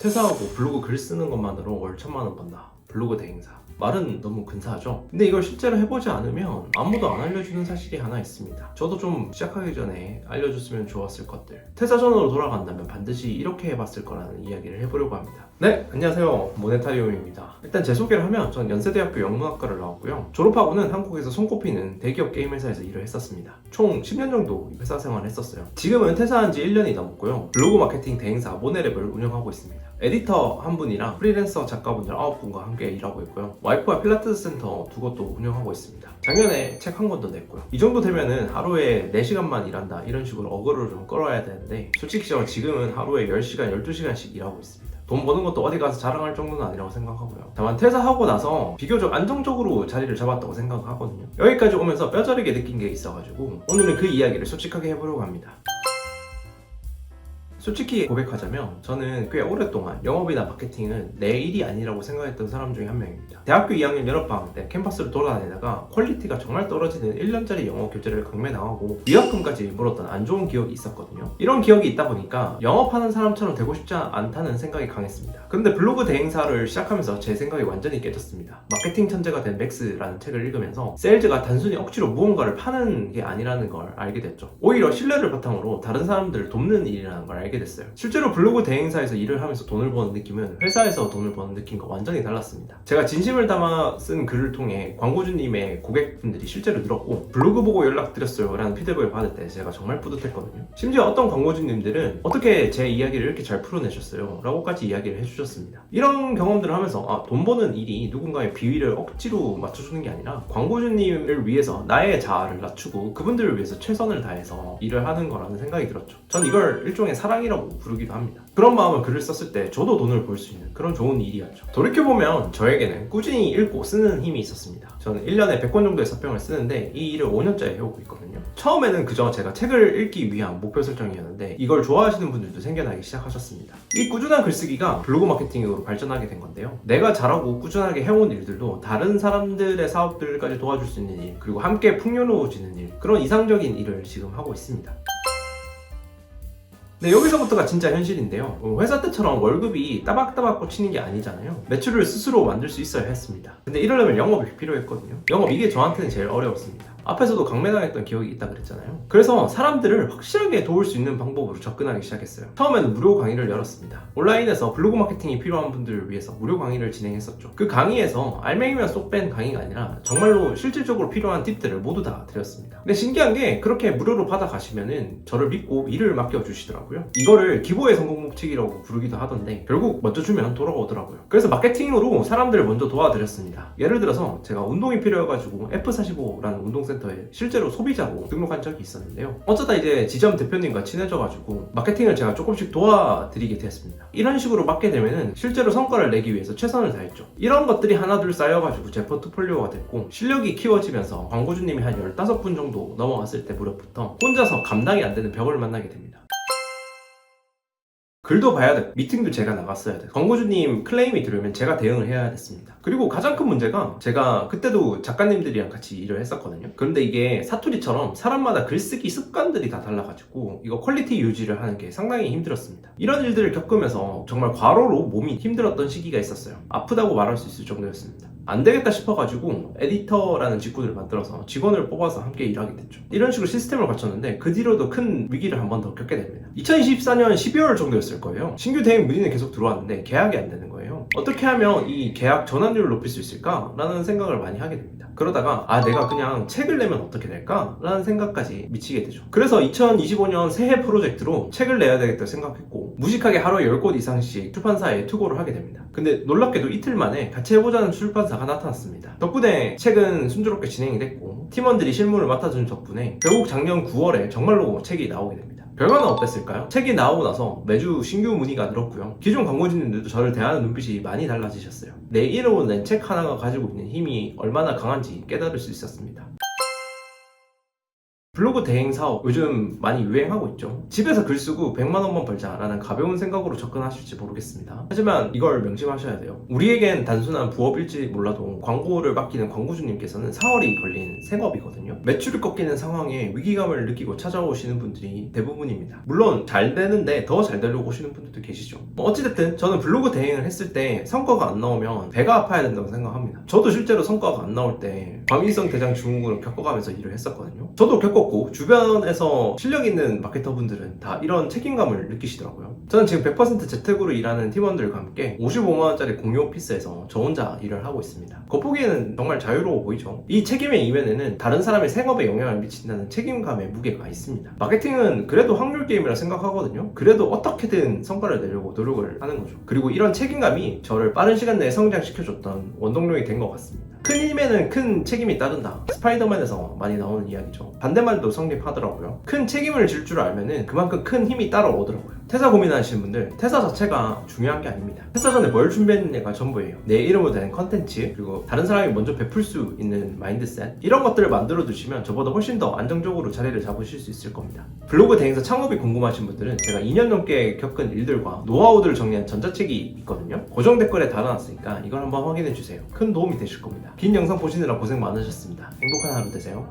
퇴사하고 블로그 글 쓰는 것만으로 월 1000만원 번다. 블로그 대행사. 말은 너무 근사하죠? 근데 이걸 실제로 해보지 않으면 아무도 안 알려주는 사실이 하나 있습니다. 저도 좀 시작하기 전에 알려줬으면 좋았을 것들. 퇴사 전으로 돌아간다면 반드시 이렇게 해봤을 거라는 이야기를 해보려고 합니다. 네, 안녕하세요. 모네타리움입니다. 일단 제 소개를 하면 전 연세대학교 영문학과를 나왔고요. 졸업하고는 한국에서 손꼽히는 대기업 게임 회사에서 일을 했었습니다. 총 10년 정도 회사 생활을 했었어요. 지금은 퇴사한 지 1년이 넘었고요. 블로그 마케팅 대행사 모네랩을 운영하고 있습니다. 에디터 한 분이랑 프리랜서 작가분들 9분과 함께 일하고 있고요. 와이프와 필라테스 센터 2곳도 운영하고 있습니다. 작년에 책 한 권도 냈고요. 이 정도 되면은 하루에 4시간만 일한다 이런 식으로 어그로를 좀 끌어야 되는데 솔직히 지금은 하루에 10시간, 12시간씩 일하고 있습니다. 돈 버는 것도 어디 가서 자랑할 정도는 아니라고 생각하고요. 다만 퇴사하고 나서 비교적 안정적으로 자리를 잡았다고 생각하거든요. 여기까지 오면서 뼈저리게 느낀 게 있어가지고 오늘은 그 이야기를 솔직하게 해보려고 합니다. 솔직히 고백하자면 저는 꽤 오랫동안 영업이나 마케팅은 내 일이 아니라고 생각했던 사람 중에 한 명입니다. 대학교 2학년 여름방학 때 캠퍼스를 돌아다니다가 퀄리티가 정말 떨어지는 1년짜리 영어 교재를 강매당하고 위약금까지 물었던 안 좋은 기억이 있었거든요. 이런 기억이 있다 보니까 영업하는 사람처럼 되고 싶지 않다는 생각이 강했습니다. 그런데 블로그 대행사를 시작하면서 제 생각이 완전히 깨졌습니다. 마케팅 천재가 된 맥스라는 책을 읽으면서 세일즈가 단순히 억지로 무언가를 파는 게 아니라는 걸 알게 됐죠. 오히려 신뢰를 바탕으로 다른 사람들을 돕는 일이라는 걸 알게 됐어요. 실제로 블로그 대행사에서 일을 하면서 돈을 버는 느낌은 회사에서 돈을 버는 느낌과 완전히 달랐습니다. 제가 진심을 담아 쓴 글을 통해 광고주님의 고객분들이 실제로 늘었고 블로그 보고 연락드렸어요 라는 피드백을 받을 때 제가 정말 뿌듯했거든요. 심지어 어떤 광고주님들은 어떻게 제 이야기를 이렇게 잘 풀어내셨어요 라고까지 이야기를 해주셨습니다. 이런 경험들을 하면서 돈 버는 일이 누군가의 비위를 억지로 맞춰주는 게 아니라 광고주님을 위해서 나의 자아를 낮추고 그분들을 위해서 최선을 다해서 일을 하는 거라는 생각이 들었죠. 전 이걸 일종의 사랑이라고 부르기도 합니다. 그런 마음을 글을 썼을 때 저도 돈을 벌 수 있는 그런 좋은 일이었죠. 돌이켜보면 저에게는 꾸준히 읽고 쓰는 힘이 있었습니다. 저는 1년에 100권 정도의 서평을 쓰는데 이 일을 5년째 해오고 있거든요. 처음에는 그저 제가 책을 읽기 위한 목표 설정이었는데 이걸 좋아하시는 분들도 생겨나기 시작하셨습니다. 이 꾸준한 글쓰기가 블로그 마케팅으로 발전하게 된 건데요. 내가 잘하고 꾸준하게 해온 일들도 다른 사람들의 사업들까지 도와줄 수 있는 일, 그리고 함께 풍요로워지는 일, 그런 이상적인 일을 지금 하고 있습니다. 네, 여기서부터가 진짜 현실인데요. 회사 때처럼 월급이 따박따박 꽂히는 게 아니잖아요. 매출을 스스로 만들 수 있어야 했습니다. 근데 이러려면 영업이 필요했거든요. 영업 이게 저한테는 제일 어려웠습니다. 앞에서도 강매당했던 기억이 있다 그랬잖아요. 그래서 사람들을 확실하게 도울 수 있는 방법으로 접근하기 시작했어요. 처음에는 무료 강의를 열었습니다. 온라인에서 블로그 마케팅이 필요한 분들을 위해서 무료 강의를 진행했었죠. 그 강의에서 알맹이만 쏙 뺀 강의가 아니라 정말로 실질적으로 필요한 팁들을 모두 다 드렸습니다. 근데 신기한 게 그렇게 무료로 받아가시면은 저를 믿고 일을 맡겨주시더라고요. 이거를 기부의 성공 법칙이라고 부르기도 하던데 결국 먼저 주면 돌아오더라고요. 그래서 마케팅으로 사람들을 먼저 도와드렸습니다. 예를 들어서 제가 운동이 필요해가지고 F45라는 운동센터에 실제로 소비자로 등록한 적이 있었는데요. 어쩌다 이제 지점 대표님과 친해져가지고 마케팅을 제가 조금씩 도와드리게 됐습니다. 이런 식으로 맡게 되면은 실제로 성과를 내기 위해서 최선을 다했죠. 이런 것들이 하나둘 쌓여가지고 제 포트폴리오가 됐고 실력이 키워지면서 광고주님이 한 15분 정도 넘어갔을 때 무렵부터 혼자서 감당이 안 되는 벽을 만나게 됩니다. 글도 봐야 돼. 미팅도 제가 나갔어야 돼. 광고주님 클레임이 들어오면 제가 대응을 해야 됐습니다. 그리고 가장 큰 문제가 제가 그때도 작가님들이랑 같이 일을 했었거든요. 그런데 이게 사투리처럼 사람마다 글쓰기 습관들이 다 달라가지고 이거 퀄리티 유지를 하는 게 상당히 힘들었습니다. 이런 일들을 겪으면서 정말 과로로 몸이 힘들었던 시기가 있었어요. 아프다고 말할 수 있을 정도였습니다. 안 되겠다 싶어가지고 에디터라는 직군을 만들어서 직원을 뽑아서 함께 일하게 됐죠. 이런 식으로 시스템을 갖췄는데 그 뒤로도 큰 위기를 한 번 더 겪게 됩니다. 2024년 12월 정도였을 거예요. 신규 대행 문의는 계속 들어왔는데 계약이 안 되는 거예요. 어떻게 하면 이 계약 전환율을 높일 수 있을까? 라는 생각을 많이 하게 됩니다. 그러다가 내가 그냥 책을 내면 어떻게 될까? 라는 생각까지 미치게 되죠. 그래서 2025년 새해 프로젝트로 책을 내야 되겠다 생각했고 무식하게 하루에 10곳 이상씩 출판사에 투고를 하게 됩니다. 근데 놀랍게도 이틀 만에 같이 해보자는 출판사가 나타났습니다. 덕분에 책은 순조롭게 진행이 됐고 팀원들이 실무를 맡아준 덕분에 결국 작년 9월에 정말로 책이 나오게 됩니다. 결과는 어땠을까요? 책이 나오고 나서 매주 신규 문의가 늘었고요. 기존 광고주님들도 저를 대하는 눈빛이 많이 달라지셨어요. 내 이름으로 낸 책 하나가 가지고 있는 힘이 얼마나 강한지 깨달을 수 있었습니다. 블로그 대행 사업 요즘 많이 유행하고 있죠. 집에서 글 쓰고 100만 원만 벌자라는 가벼운 생각으로 접근하실지 모르겠습니다. 하지만 이걸 명심하셔야 돼요. 우리에겐 단순한 부업일지 몰라도 광고를 맡기는 광고주님께서는 4월이 걸린 생업이거든요. 매출이 꺾이는 상황에 위기감을 느끼고 찾아오시는 분들이 대부분입니다. 물론 잘 되는데 더 잘 되려고 오시는 분들도 계시죠. 어찌됐든 저는 블로그 대행을 했을 때 성과가 안 나오면 배가 아파야 된다고 생각합니다. 저도 실제로 성과가 안 나올 때 과민성 대장 증후군을 겪어가면서 일을 했었거든요. 저도 겪었고 주변에서 실력 있는 마케터분들은 다 이런 책임감을 느끼시더라고요. 저는 지금 100% 재택으로 일하는 팀원들과 함께 55만원짜리 공유 오피스에서 저 혼자 일을 하고 있습니다. 겉보기에는 정말 자유로워 보이죠. 이 책임의 이면에는 다른 사람의 생업에 영향을 미친다는 책임감의 무게가 있습니다. 마케팅은 그래도 확률 게임이라 생각하거든요. 그래도 어떻게든 성과를 내려고 노력을 하는 거죠. 그리고 이런 책임감이 저를 빠른 시간 내에 성장시켜줬던 원동력이 된 것 같습니다. 큰 힘에는 큰 책임이 따른다. 스파이더맨에서 많이 나오는 이야기죠. 반대말도 성립하더라고요. 큰 책임을 질 줄 알면은 그만큼 큰 힘이 따라오더라고요. 퇴사 고민하시는 분들, 퇴사 자체가 중요한 게 아닙니다. 퇴사 전에 뭘 준비했느냐가 전부예요. 내 이름으로 된 컨텐츠, 그리고 다른 사람이 먼저 베풀 수 있는 마인드셋, 이런 것들을 만들어 두시면 저보다 훨씬 더 안정적으로 자리를 잡으실 수 있을 겁니다. 블로그 대행사 창업이 궁금하신 분들은 제가 2년 넘게 겪은 일들과 노하우들을 정리한 전자책이 있거든요. 고정 댓글에 달아놨으니까 이걸 한번 확인해 주세요. 큰 도움이 되실 겁니다. 긴 영상 보시느라 고생 많으셨습니다. 행복한 하루 되세요.